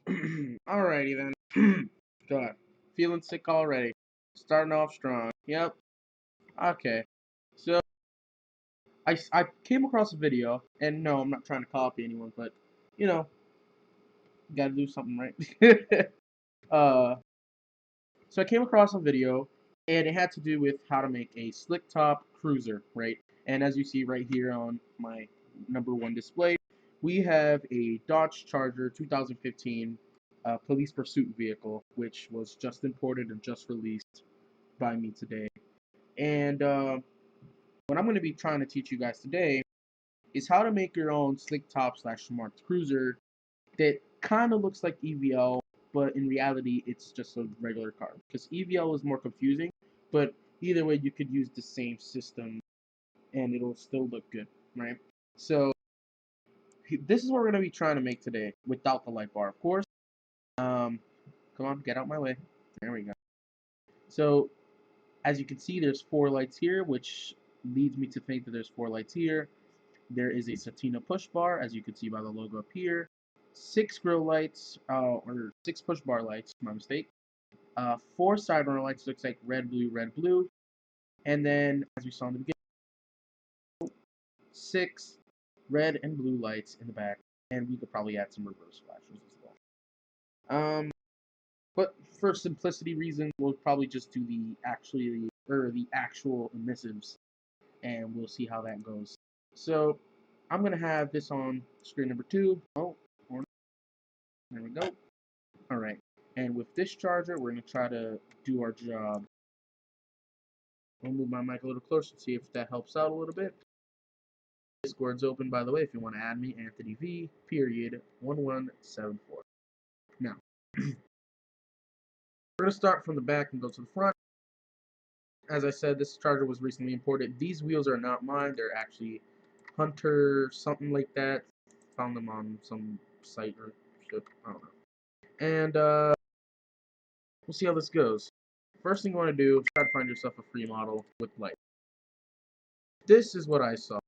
Alrighty then. God, feeling sick already. Starting off strong. Yep. Okay. So I came across a video, and no, I'm not trying to copy anyone, but you know, got to do something right. uh, so I came across a video, and it had to do with how to make a slick top cruiser, right? And as you see right here on my number one display, we have a Dodge Charger 2015 police pursuit vehicle, which was just imported and just released by me today. And what I'm going to be trying to teach you guys today is how to make your own slick top slash smart cruiser that kind of looks like EVL, but in reality, it's just a regular car. Because EVL is more confusing, but either way, you could use the same system and it'll still look good, right? So this is what we're going to be trying to make today without the light bar, of course. Um, Come on, get out my way. There we go. So as you can see, there's four lights here, which leads me to think that there's four lights here. There is a Satina push bar, as you can see by the logo up here. Six grill lights, or six push bar lights, my mistake. Four sidearm lights, looks like red, blue. And then, as we saw in the beginning, six red and blue lights in the back. And we could probably add some reverse flashers as well. But for simplicity reasons, we'll probably just do the actual emissives, and we'll see how that goes. So I'm gonna have this on screen number two. Oh, there we go. All right, and with this charger, we're gonna try to do our job. I'll move my mic a little closer to see if that helps out a little bit. Discord's open, by the way, if you want to add me, Anthony V. Period 1174. Now, we're gonna start from the back and go to the front. As I said, this charger was recently imported. These wheels are not mine. They're actually Hunter, something like that. Found them on some site or shit. I don't know. And we'll see how this goes. First thing you want to do is try to find yourself a free model with light. This is what I saw.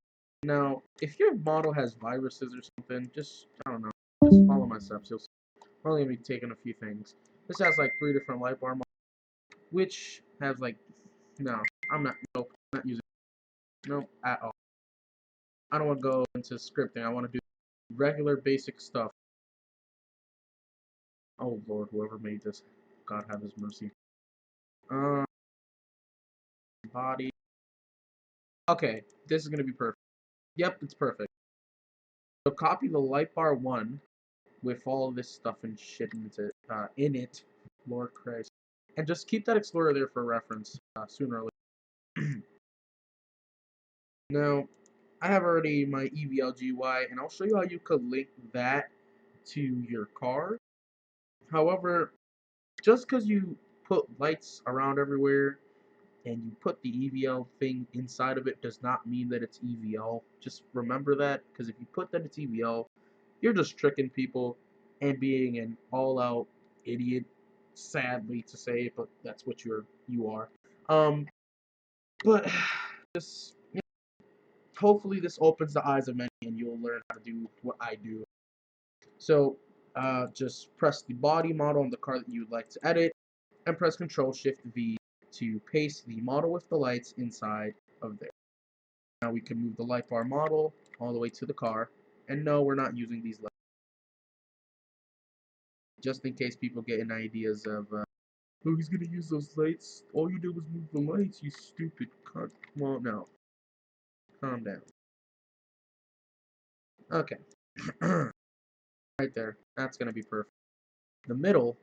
Now, if your model has viruses or something, just, I don't know, just follow my steps. You'll see. We're only going to be taking a few things. This has like 3 different light bar models, which has like, no, nope, not using, nope, at all. I don't want to go into scripting. I want to do regular basic stuff. Oh Lord, whoever made this, God have his mercy. Um, Body. Okay, this is gonna be perfect. Yep, it's perfect. So copy the light bar one with all this stuff and shit in it, Lord Christ, and just keep that Explorer there for reference sooner or later. Now, I have already my EVL GUI, and I'll show you how you could link that to your car. However, just because you put lights around everywhere and you put the EVL thing inside of it does not mean that it's EVL. Just remember that, because if you put that it's EVL, you're just tricking people and being an all-out idiot. Sadly to say, but that's what you are. But just hopefully this opens the eyes of many, and you'll learn how to do what I do. So just press the body model on the car that you'd like to edit, and press Control Shift V to paste the model with the lights inside of there. Now we can move the light bar model all the way to the car, and no, we're not using these lights. Just in case people get any ideas of, oh, he's gonna use those lights. All you did was move the lights, you stupid cunt. Well, no. Calm down. Okay. Right there. That's gonna be perfect. The middle,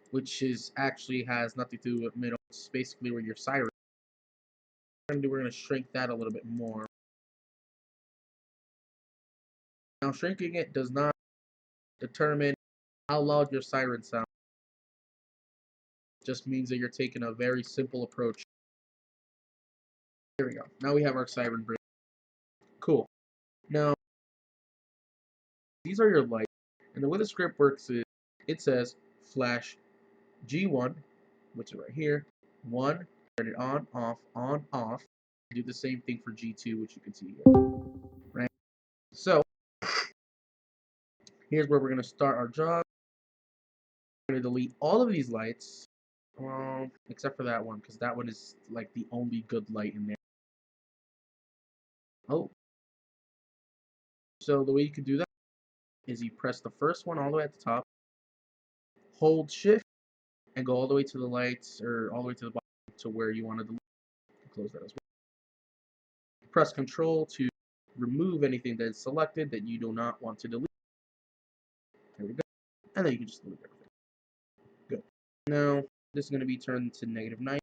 which is actually has nothing to do with middle, it's basically where your siren. We're gonna shrink that a little bit more. Now, shrinking it does not determine how loud your siren sounds. It just means that you're taking a very simple approach. Here we go. Now we have our siren bridge. Cool. Now, these are your lights. And the way the script works is it says flash G1, which is right here. 1, turn it on, off. Do the same thing for G2, which you can see here. Right? So, here's where we're going to start our job. I'm going to delete all of these lights, except for that one, because that one is like the only good light in there. Oh, so the way you can do that is you press the first one all the way at the top, hold shift, and go all the way to the lights, or all the way to the bottom to where you want to delete. Close that as well. Press control to remove anything that is selected that you do not want to delete. There we go. And then you can just delete everything. Good. Now, this is going to be turned to negative 90,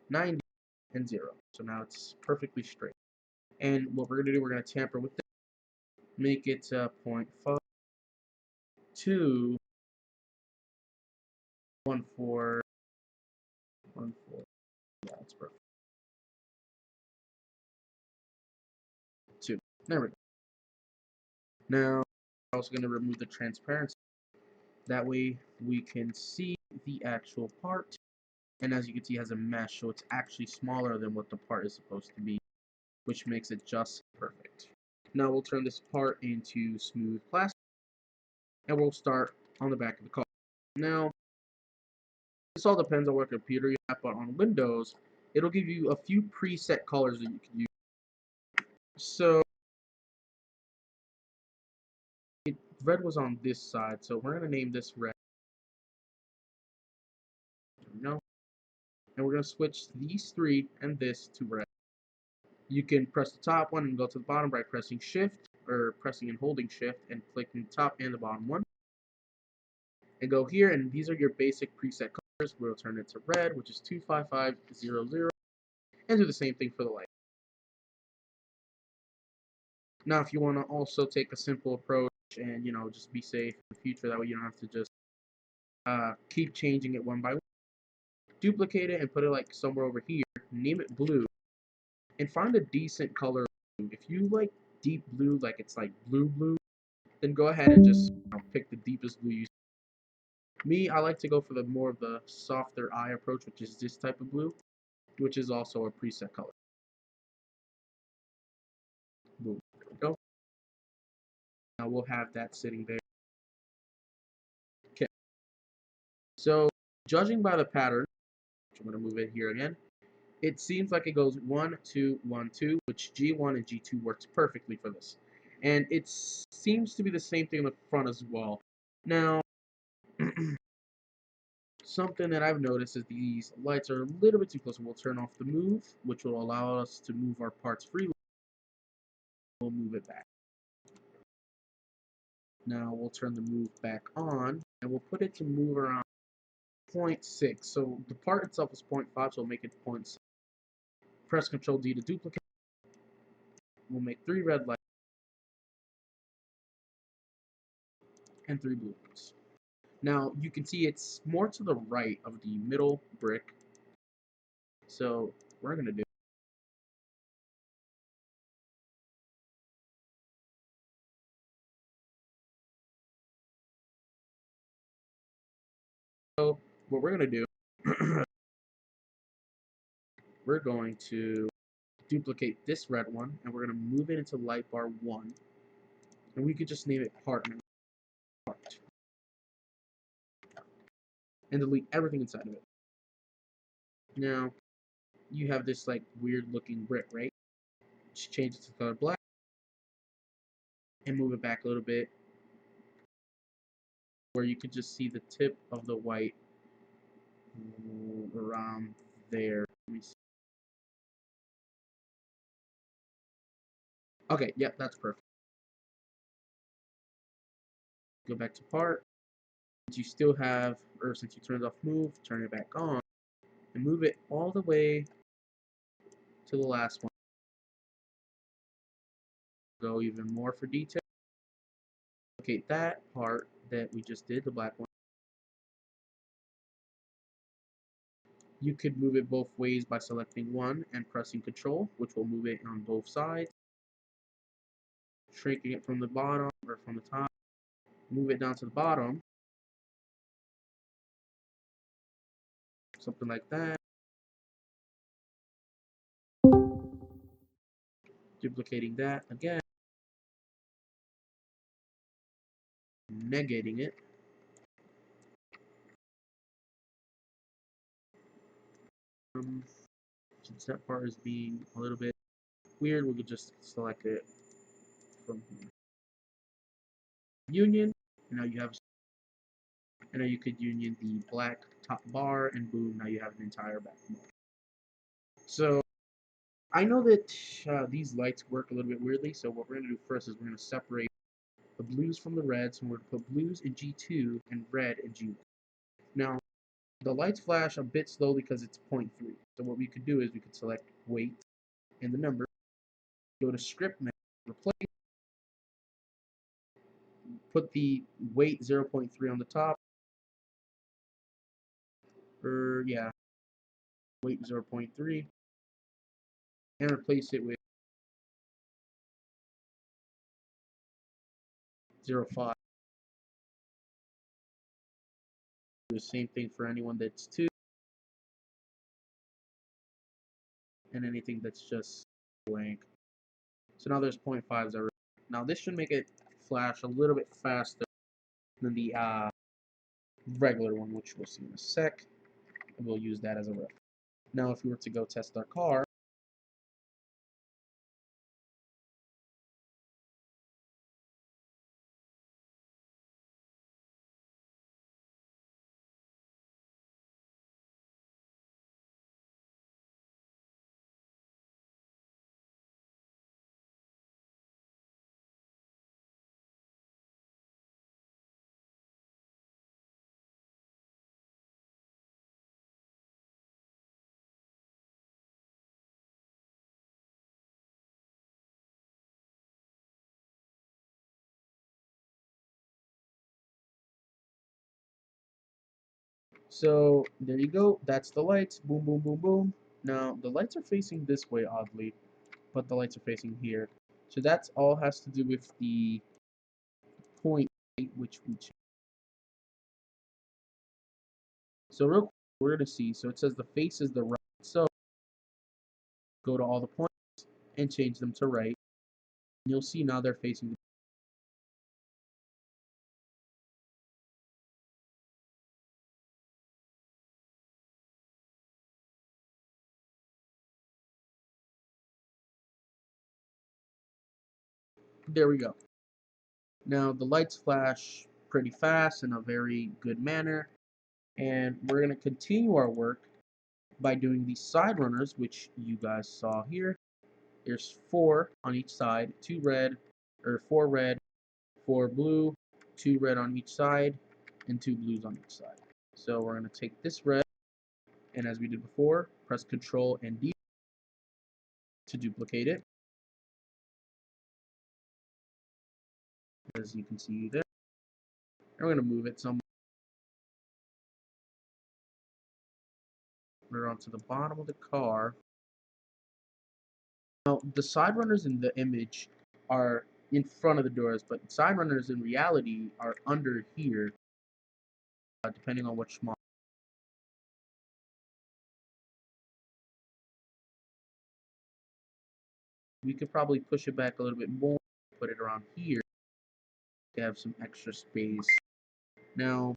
90, and 0. So now it's perfectly straight. And what we're going to do, we're going to tamper with this. Make it 0.5, 2, 1, 4, 1, 4. Yeah, that's perfect. 2. There we go. Now, I'm also going to remove the transparency. That way, we can see the actual part. And as you can see, it has a mesh, so it's actually smaller than what the part is supposed to be, which makes it just perfect. Now we'll turn this part into smooth plastic, and we'll start on the back of the car. Now, this all depends on what computer you have, but on Windows, it'll give you a few preset colors that you can use. So, red was on this side, so we're going to name this red. There we go. And we're going to switch these three and this to red. You can press the top one and go to the bottom by pressing shift, or pressing and holding shift and clicking the top and the bottom one. And go here, and these are your basic preset colors. We'll turn it to red, which is 25500, and do the same thing for the light. Now, if you want to also take a simple approach and, just be safe in the future, that way you don't have to just keep changing it one by one. Duplicate it and put it like somewhere over here. Name it blue, and find a decent color. If you like deep blue, like it's like blue, then go ahead and just pick the deepest blue you see. Me, I like to go for the more of the softer eye approach, which is this type of blue, which is also a preset color. Boom. There we go. Now we'll have that sitting there. Okay. So, judging by the pattern, I'm going to move it here again, it seems like it goes 1, 2, 1, 2, which G1 and G2 works perfectly for this. And it seems to be the same thing in the front as well. Now, something that I've noticed is these lights are a little bit too close. We'll turn off the move, which will allow us to move our parts freely. We'll move it back. Now we'll turn the move back on, and we'll put it to move around 0.6. So the part itself is 0.5, so we'll make it 0.6. Press Ctrl D to duplicate. We'll make 3 red lights and 3 blue ones. Now you can see it's more to the right of the middle brick. So we're gonna do. So what we're gonna do, we're going to duplicate this red one, and we're gonna move it into light bar 1, and we could just name it part, and delete everything inside of it. Now you have this like weird looking brick, right? Just change it to color black and move it back a little bit, where you could just see the tip of the white around there. Let me see. Okay, yep, that's perfect. Go back to part. Since you still have, or since you turned off move, turn it back on, and move it all the way to the last one. Go even more for detail. Okay, that part that we just did, the black one, you could move it both ways by selecting one and pressing Control, which will move it on both sides. Shrinking it from the bottom or from the top. Move it down to the bottom. Something like that. Duplicating that again. Negating it. Since that part is being a little bit weird, we could just select it from here. Union, and now you have, and now you could union the black top bar, and boom, now you have an entire back bar. So I know that these lights work a little bit weirdly, so what we're going to do first is we're going to separate the blues from the reds, and we're going to put blues in G2 and red in G1. Now, the lights flash a bit slowly because it's 0.3. So what we could do is we could select weight and the number, go to script menu, replace, put the weight 0.3 on the top, or yeah, weight 0.3, and replace it with 0.5. Do the same thing for anyone that's 2, and anything that's just blank. So now there's 0.5s already. Now this should make it flash a little bit faster than the regular one, which we'll see in a sec. And we'll use that as a reference. Now if we were to go test our car, so there you go. That's the lights. Boom, boom, boom, boom. Now the lights are facing this way oddly, but the lights are facing here. So that's all has to do with the point which we change. So real quick, we're gonna see. So it says the face is the right. So go to all the points and change them to right. And you'll see now they're facing. There we go. Now the lights flash pretty fast in a very good manner, and we're gonna continue our work by doing the side runners, which you guys saw here. There's 4 on each side, 2 red, or 4 red, 4 blue, 2 red on each side, and 2 blues on each side. So we're going to take this red, and as we did before, press Control and D to duplicate it, as you can see there. And we're going to move it somewhere onto the bottom of the car. Now, the side runners in the image are in front of the doors, but side runners in reality are under here, depending on which model. We could probably push it back a little bit more, put it around here to have some extra space. Now,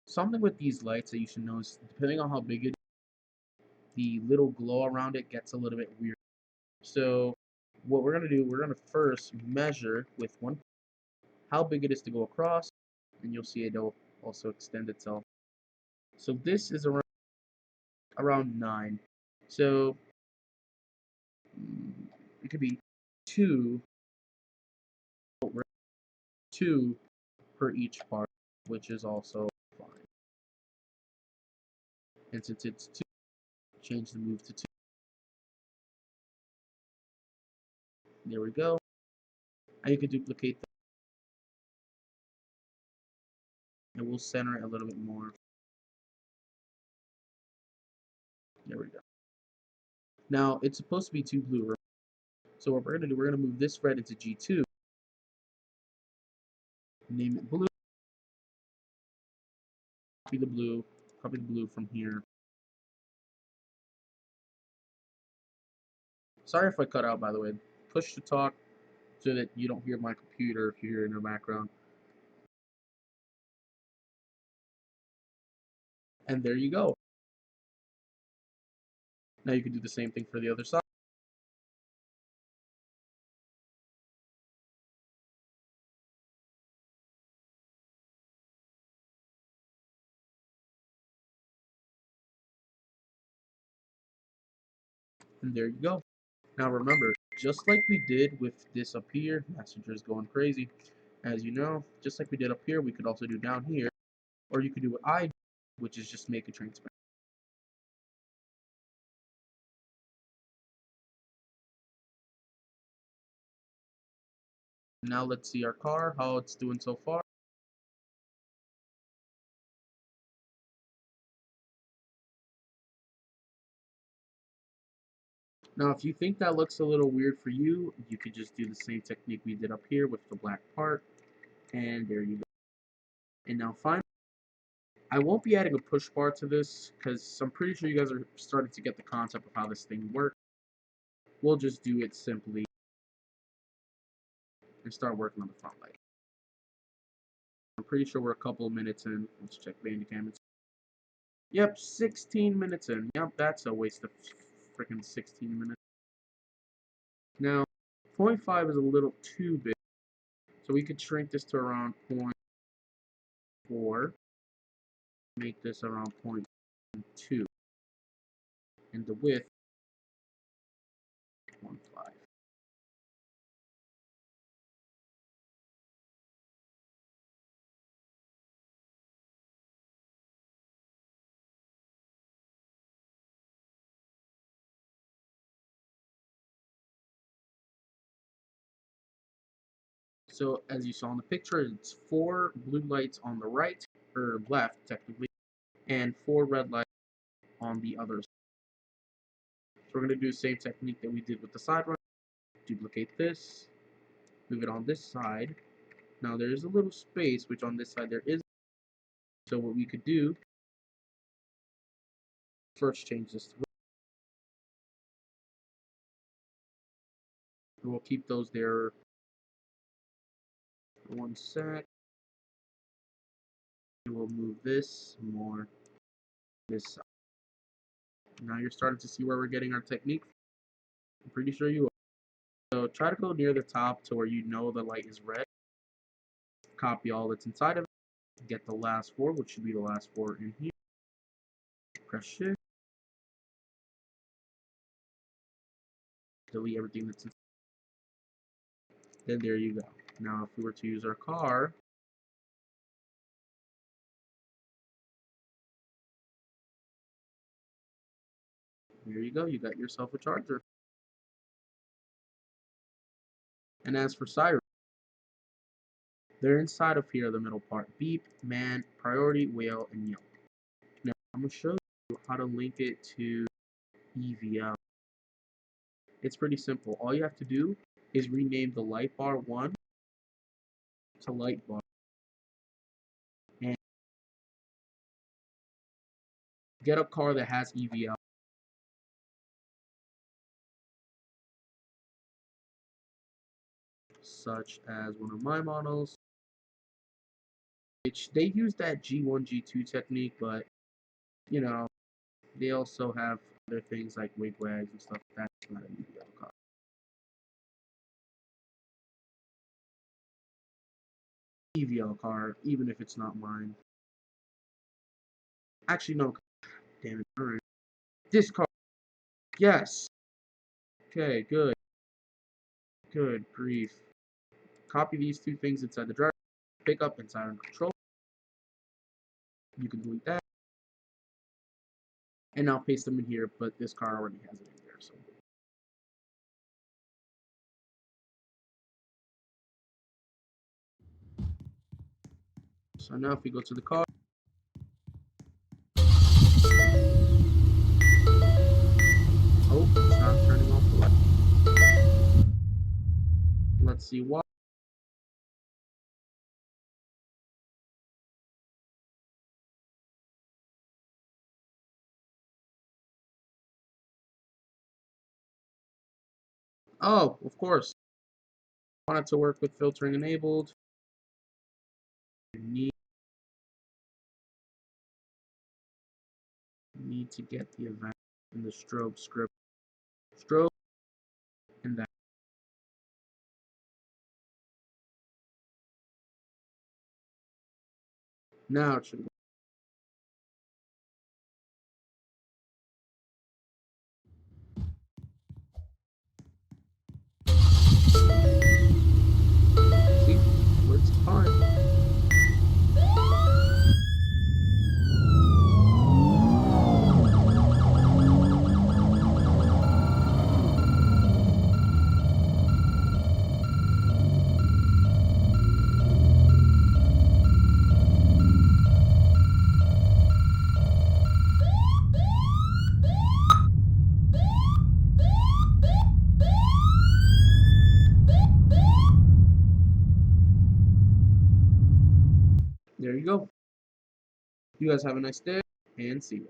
something with these lights that you should know is depending on how big it is, the little glow around it gets a little bit weird. So what we're going to do, we're going to first measure with one how big it is to go across, and you'll see it'll also extend itself. So this is around 9. So it could be 2, 2 per each part, which is also fine. And since it's 2, change the move to 2. There we go. And you can duplicate that, and we'll center it a little bit more. There we go. Now, it's supposed to be 2 blue, right? So what we're going to do, we're going to move this red into G2, name it blue, copy the blue from here. Sorry if I cut out, by the way. Push to talk so that you don't hear my computer if you hear it in the background. And there you go. Now you can do the same thing for the other side. And there you go. Now remember, just like we did with this up here, Messenger's going crazy. As you know, just like we did up here, we could also do down here. Or you could do what I do, which is just make it transparent. Now let's see our car, how it's doing so far. Now if you think that looks a little weird for you, you could just do the same technique we did up here with the black part. And there you go. And now finally, I won't be adding a push bar to this because I'm pretty sure you guys are starting to get the concept of how this thing works. We'll just do it simply and start working on the front light. I'm pretty sure we're a couple of minutes in. Let's check Bandicam. Yep, 16 minutes in. Yep, that's a waste of freaking 16 minutes. Now, 0.5 is a little too big, so we could shrink this to around 0.4. Make this around 0.2. And the width, 0.5. So as you saw in the picture, it's 4 blue lights on the right, or left technically, and 4 red lights on the other side. So we're going to do the same technique that we did with the side run. Duplicate this, move it on this side. Now there is a little space, which on this side there is. So what we could do, first change this to red. And we'll keep those there for 1 sec. And we'll move this more this side. Now you're starting to see where we're getting our technique. I'm pretty sure you are. So try to go near the top to where you know the light is red. Copy all that's inside of it. Get the last 4, which should be the last 4 in here. Press shift. Delete everything that's inside. Then there you go. Now if we were to use our car, there you go, you got yourself a charger. And as for Siren, they're inside of here, the middle part. Beep, man, priority, whale, and yelp. Now I'm going to show you how to link it to EVL. It's pretty simple. All you have to do is rename the light bar 1 to light bar. And get a car that has EVL. Such as one of my models. Which they use that G1, G2 technique, but you know, they also have other things like wigwags and stuff. That's not an EVL car. EVL car, even if it's not mine. Actually, no. Damn it. Alright. This car. Yes. Okay, good. Good grief. Copy these 2 things inside the driver. Pick up and Siren control. You can delete that. And now paste them in here, but this car already has it in there. So now if we go to the car. Oh, it's not turning off the light. Let's see why. Oh, of course. I want it to work with filtering enabled. You need to get the event. in the strobe script. Strobe and that. Now it should work. See? Works fine. There you go. You guys have a nice day, and see you.